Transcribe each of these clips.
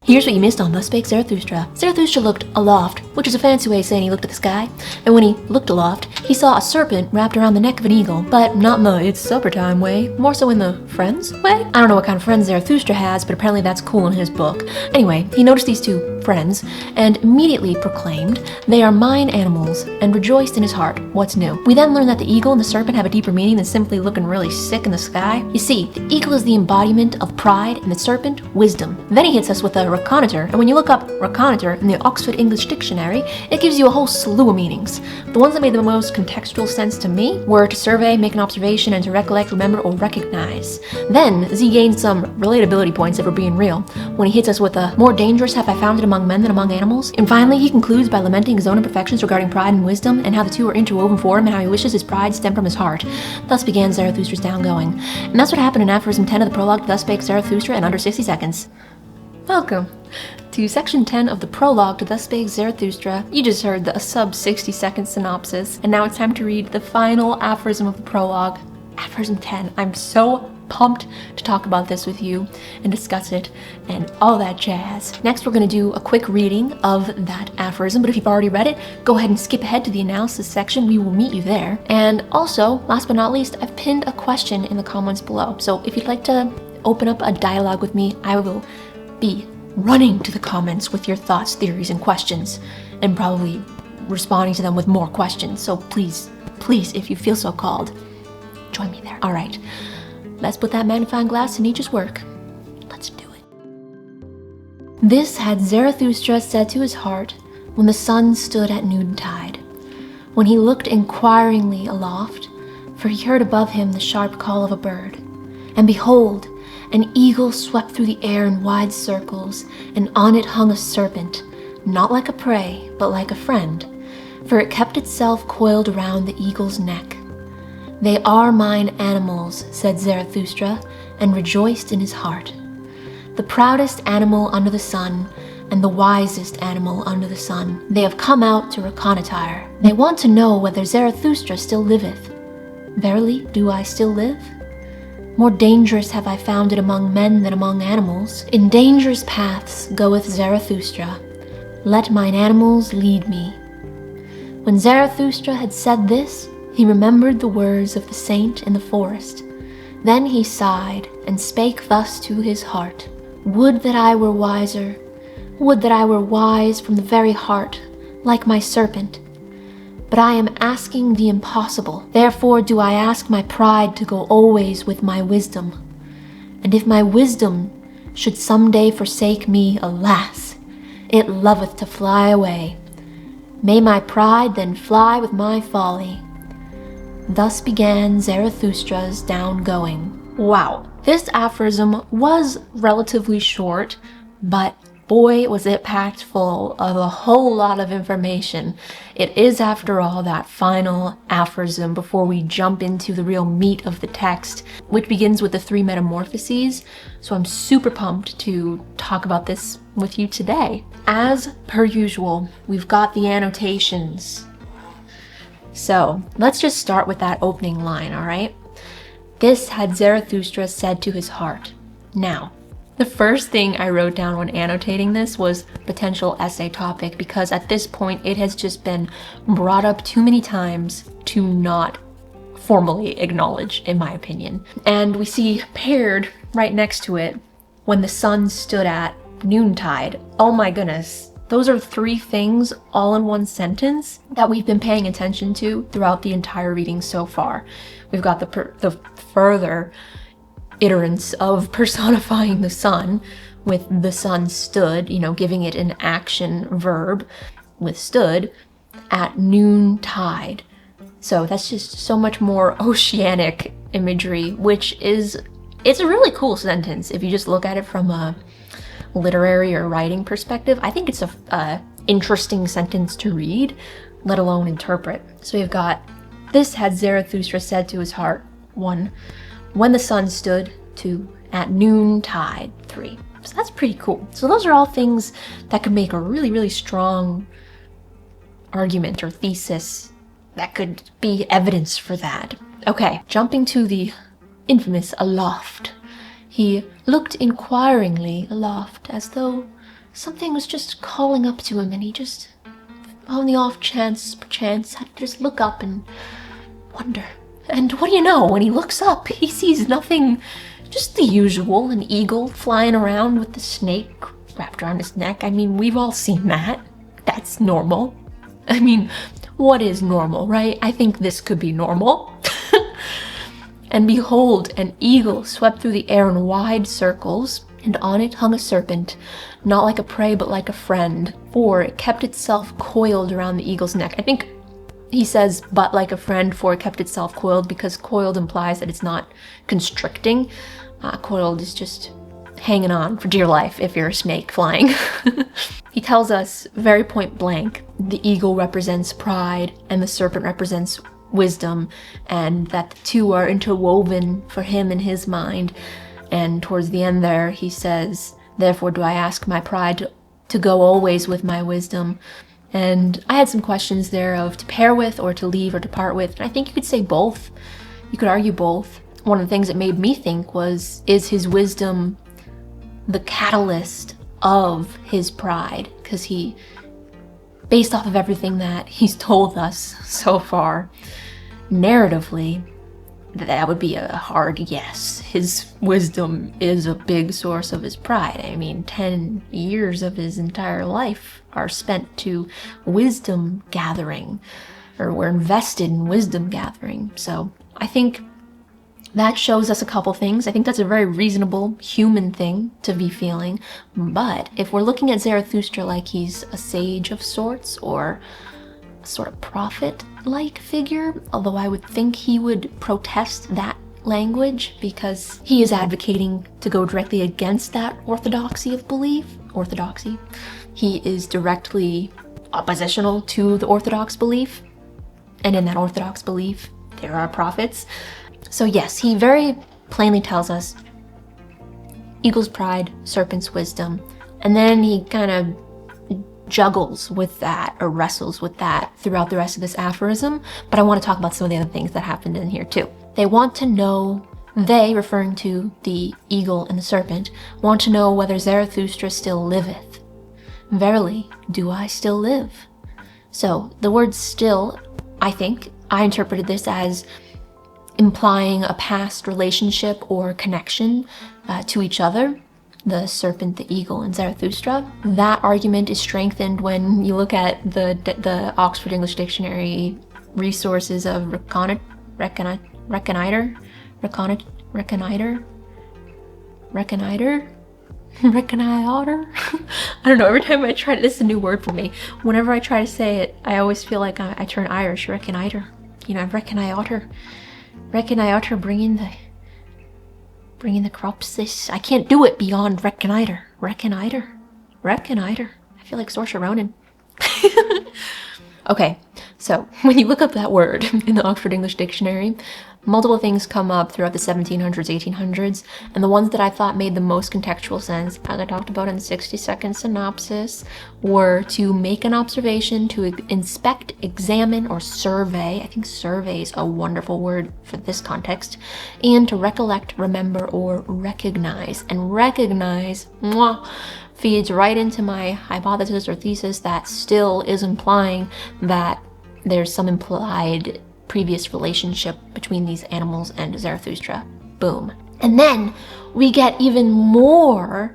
Here's what you missed on Thus Spake Zarathustra. Zarathustra looked aloft, which is a fancy way of saying he looked at the sky, and when he looked aloft, he saw a serpent wrapped around the neck of an eagle, but not in the it's supper time way, more so in the friends way? I don't know what kind of friends Zarathustra has, but apparently that's cool in his book. Anyway, he noticed these two friends, and immediately proclaimed, "They are mine animals," and rejoiced in his heart. What's new? We then learn that the eagle and the serpent have a deeper meaning than simply looking really sick in the sky. You see, the eagle is the embodiment of pride, and the serpent, wisdom. Then he hits us with a reconnoiter, and when you look up reconnoiter in the Oxford English Dictionary, it gives you a whole slew of meanings. The ones that made the most contextual sense to me were to survey, make an observation, and to recollect, remember, or recognize. Then Z gained some relatability points if we're being real, when he hits us with a "more dangerous have I found it among men than among animals." And finally, he concludes by lamenting his own imperfections regarding pride and wisdom, and how the two are interwoven for him, and how he wishes his pride stemmed from his heart. Thus began Zarathustra's downgoing. And that's what happened in aphorism 10 of the prologue to Thus Spake Zarathustra in under 60 seconds. Welcome to section 10 of the prologue to Thus Spake Zarathustra. You just heard the sub 60-second synopsis, and now it's time to read the final aphorism of the prologue, aphorism 10. I'm so pumped to talk about this with you and discuss it and all that jazz. Next, we're going to do a quick reading of that aphorism, but if you've already read it, go ahead and skip ahead to the analysis section. We will meet you there. And also, last but not least, I've pinned a question in the comments below. So if you'd like to open up a dialogue with me, I will be running to the comments with your thoughts, theories, and questions, and probably responding to them with more questions. So please, if you feel so called, join me there. All right. Let's put that magnifying glass to Nietzsche's work. Let's do it. This had Zarathustra said to his heart when the sun stood at noontide, when he looked inquiringly aloft, for he heard above him the sharp call of a bird. And behold, an eagle swept through the air in wide circles, and on it hung a serpent, not like a prey, but like a friend, for it kept itself coiled around the eagle's neck. "They are mine animals," said Zarathustra, and rejoiced in his heart. The proudest animal under the sun, and the wisest animal under the sun. They have come out to reconnoiter. They want to know whether Zarathustra still liveth. Verily, do I still live? More dangerous have I found it among men than among animals. In dangerous paths goeth Zarathustra. Let mine animals lead me. When Zarathustra had said this, he remembered the words of the saint in the forest. Then he sighed, and spake thus to his heart. Would that I were wiser. Would that I were wise from the very heart, like my serpent. But I am asking the impossible. Therefore do I ask my pride to go always with my wisdom. And if my wisdom should some day forsake me, alas, it loveth to fly away. May my pride then fly with my folly. Thus began Zarathustra's downgoing. Wow, this aphorism was relatively short, but boy was it packed full of a whole lot of information. It is, after all, that final aphorism before we jump into the real meat of the text, which begins with the 3 metamorphoses. So I'm super pumped to talk about this with you today. As per usual, we've got the annotations. So let's just start with that opening line, all right? This had Zarathustra said to his heart. Now, the first thing I wrote down when annotating this was potential essay topic, because at this point it has just been brought up too many times to not formally acknowledge, in my opinion. And we see paired right next to it, when the sun stood at noontide. Oh my goodness. Those are 3 things all in one sentence that we've been paying attention to throughout the entire reading so far. We've got the further iterants of personifying the sun with the sun stood, giving it an action verb with stood at noontide. So that's just so much more oceanic imagery, which it's a really cool sentence if you just look at it from a literary or writing perspective. I think it's a interesting sentence to read, let alone interpret. So we've got, this had Zarathustra said to his heart. 1. When the sun stood. 2. At noontide. 3. So that's pretty cool. So those are all things that could make a really, really strong argument or thesis that could be evidence for that. Okay, jumping to the infamous aloft. He looked inquiringly aloft, as though something was just calling up to him, and he just, on the off chance, perchance, had to just look up and wonder. And what do you know, when he looks up, he sees nothing, just the usual, an eagle flying around with the snake wrapped around his neck. I mean, we've all seen that. That's normal. I mean, what is normal, right? I think this could be normal. And behold, an eagle swept through the air in wide circles, and on it hung a serpent, not like a prey but like a friend, for it kept itself coiled around the eagle's neck. I think he says, but like a friend, for it kept itself coiled, because coiled implies that it's not constricting. Coiled is just hanging on for dear life if you're a snake flying. He tells us very point blank, the eagle represents pride and the serpent represents wisdom, and that the two are interwoven for him in his mind. And towards the end there, he says, therefore do I ask my pride to go always with my wisdom. And I had some questions there of to pair with or to leave or to part with. And I think you could say both. You could argue both. One of the things that made me think was, is his wisdom the catalyst of his pride? Because he, based off of everything that he's told us so far, narratively, that would be a hard yes. His wisdom is a big source of his pride. I mean, 10 years of his entire life are spent to wisdom gathering, or we're invested in wisdom gathering. So I think that shows us a couple things. I think that's a very reasonable human thing to be feeling. But if we're looking at Zarathustra like he's a sage of sorts, or a sort of prophet-like figure, although I would think he would protest that language because he is advocating to go directly against that orthodoxy of belief. Orthodoxy. He is directly oppositional to the orthodox belief. And in that orthodox belief, there are prophets. So yes, he very plainly tells us eagle's pride, serpent's wisdom, and then he kind of juggles with that, or wrestles with that throughout the rest of this aphorism. But I want to talk about some of the other things that happened in here too. They want to know, they, referring to the eagle and the serpent, want to know whether Zarathustra still liveth. Verily, do I still live? So the word still, I think, I interpreted this as implying a past relationship or connection to each other, the serpent, the eagle, and Zarathustra. That argument is strengthened when you look at the Oxford English Dictionary resources of reconnoiter. I don't know, every time I try to, this is a new word for me. Whenever I try to say it, I always feel like I turn Irish. Reconnoiter. You know, reconnoiter, bringing the crops. This, I can't do it beyond reconnoiter. Reconnoiter. I feel like Saoirse Ronan. Okay, so when you look up that word in the Oxford English Dictionary, multiple things come up throughout the 1700s, 1800s, and the ones that I thought made the most contextual sense, as I talked about in the 60-second synopsis, were to make an observation, to inspect, examine, or survey. I think survey is a wonderful word for this context. And to recollect, remember, or recognize. And recognize, feeds right into my hypothesis or thesis that still is implying that there's some implied previous relationship between these animals and Zarathustra. Boom. And then we get even more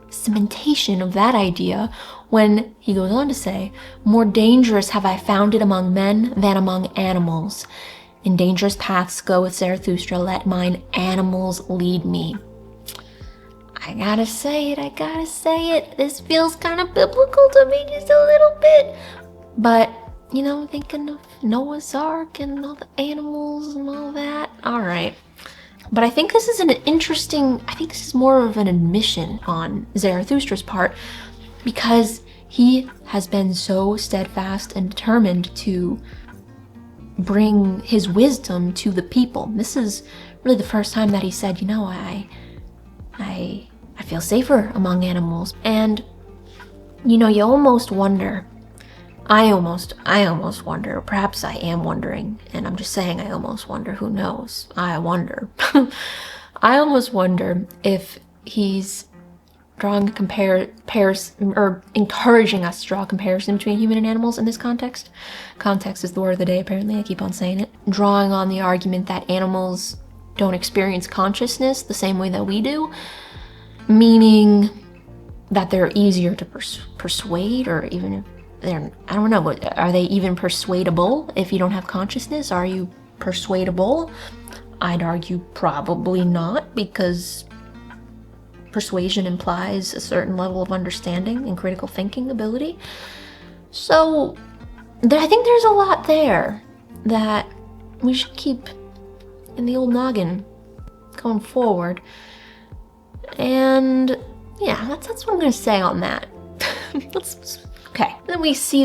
cementation of that idea when he goes on to say, more dangerous have I found it among men than among animals. In dangerous paths go with Zarathustra, let mine animals lead me. I gotta say it. This feels kind of biblical to me just a little bit. But, you know, thinking of Noah's Ark and all the animals and all that. All right. But I think this is I think this is more of an admission on Zarathustra's part, because he has been so steadfast and determined to bring his wisdom to the people. This is really the first time that he said, you know, I feel safer among animals. And, you know, you almost wonder, I almost wonder, perhaps I am wondering, and I'm just saying I almost wonder, who knows? I wonder. I almost wonder if he's encouraging us to draw a comparison between human and animals in this context. Context is the word of the day, apparently. I keep on saying it. Drawing on the argument that animals don't experience consciousness the same way that we do, meaning that they're easier to persuade, or even if they're, I don't know, are they even persuadable if you don't have consciousness? Are you persuadable? I'd argue probably not, because persuasion implies a certain level of understanding and critical thinking ability. So I think there's a lot there that we should keep in the old noggin going forward. And yeah, that's what I'm gonna say on that. Okay. Then we see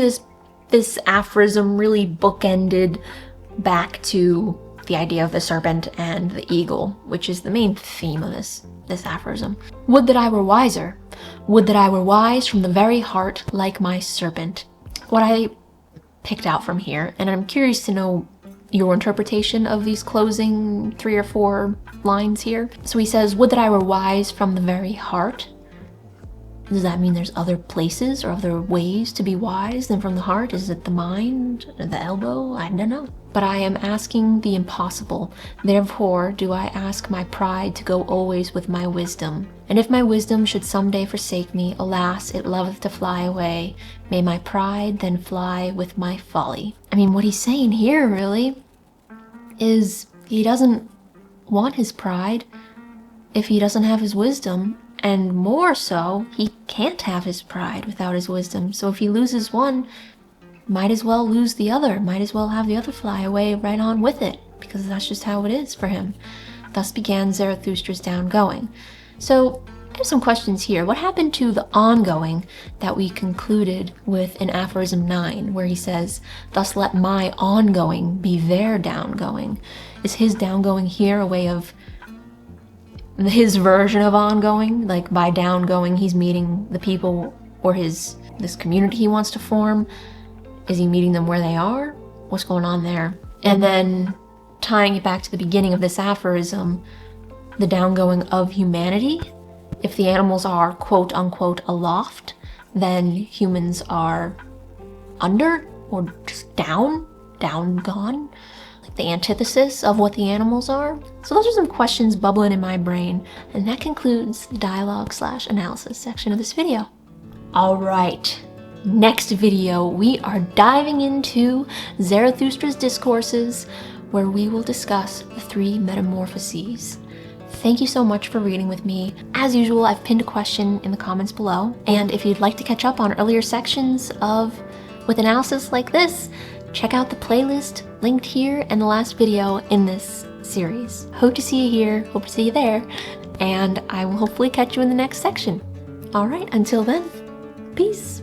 this aphorism really bookended back to the idea of the serpent and the eagle, which is the main theme of this aphorism. Would that I were wiser. Would that I were wise from the very heart, like my serpent. What I picked out from here, and I'm curious to know your interpretation of these closing 3 or 4 lines here. So he says, would that I were wise from the very heart. Does that mean there's other places or other ways to be wise than from the heart? Is it the mind, the elbow? I don't know. But I am asking the impossible. Therefore do I ask my pride to go always with my wisdom. And if my wisdom should someday forsake me, alas, it loveth to fly away. May my pride then fly with my folly. I mean, what he's saying here really is he doesn't want his pride if he doesn't have his wisdom. And more so, he can't have his pride without his wisdom. So if he loses one, might as well lose the other. Might as well have the other fly away right on with it, because that's just how it is for him. Thus began Zarathustra's downgoing. So I have some questions here. What happened to the ongoing that we concluded with in aphorism 9, where he says, thus let my ongoing be their downgoing? Is his downgoing here a way of his version of ongoing? Like by downgoing, he's meeting the people or this community he wants to form. Is he meeting them where they are? What's going on there? And then tying it back to the beginning of this aphorism, the downgoing of humanity. If the animals are quote unquote aloft, then humans are under or just down gone. The antithesis of what the animals are. So those are some questions bubbling in my brain, and that concludes the dialogue/analysis section of this video. All right, next video we are diving into Zarathustra's discourses, where we will discuss the 3 metamorphoses. Thank you so much for reading with me. As usual, I've pinned a question in the comments below, and if you'd like to catch up on earlier sections with analysis like this, check out the playlist linked here and the last video in this series. Hope to see you here, hope to see you there, and I will hopefully catch you in the next section. All right, until then, peace.